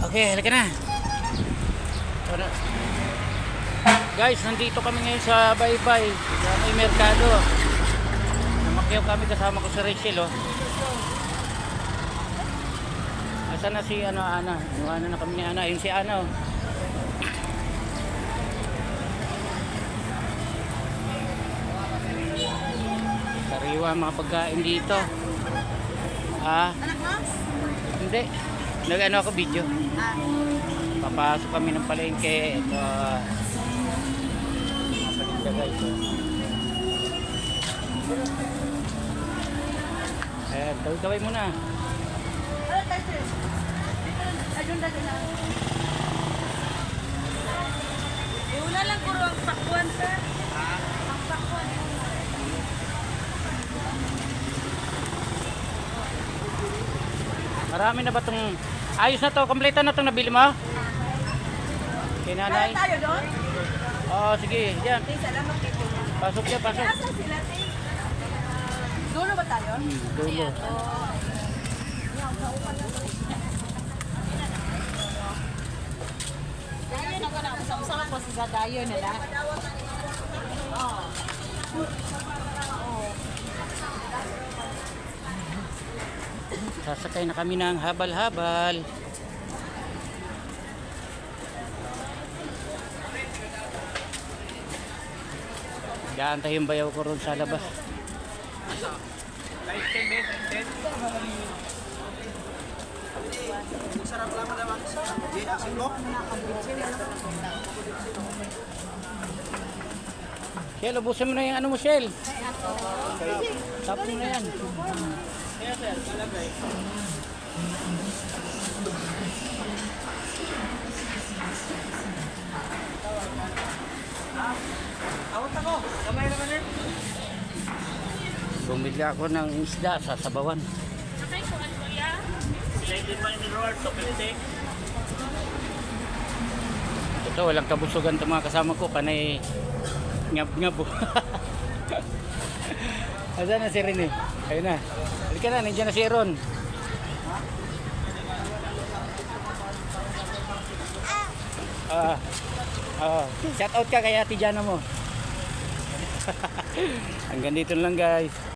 Okay, halika na. Tara. Guys, nandito kami ngayon sa Baybay, sa may merkado. Namakyaw kami kasama ko si Rachel, oh. Asan na si Ana? Iwanan na kami ni Ana. Yun si Ana, oh. Sariwa mga pagkain dito. Anak mo? Hindi. Nag-ano ako video. Papasok kami ng palengke. Ito. Mga palinda guys. Ayan, tawid-tawid muna. Ano tayo sir? Ayun dati na. Iuna lang kuro ang pakwan sir. Ang pakwan. Marami na ba itong... Ayos na to, kompleto na itong nabili mo? Okay, nanay. Tayo doon? Oo, sige, dyan. Salamat kayo. Pasok dyan, pasok. Asa sila te? Dulo ba tayo? Dulo. Dayon ako na. Usap-usap ko sa dayon nila. Oo. Sasakay na kami ng habal-habal. Gaantay yung bayaw ko ron sa labas. Shell, ubusin mo na yung ano mo, Shell. Tapos mo na yan. Awat ako. Kamay naman eh. Bumili ako ng isda sa Sabawan. Sakay ko ano ya? Ito, walang kabusugan itong mga kasama ko. Panay ngab-ngab. Asan na si Rene? Ayun na. Halika na, nandiyan na si Aaron. Shout out ka kay Ate Jana mo. Hanggang dito lang guys.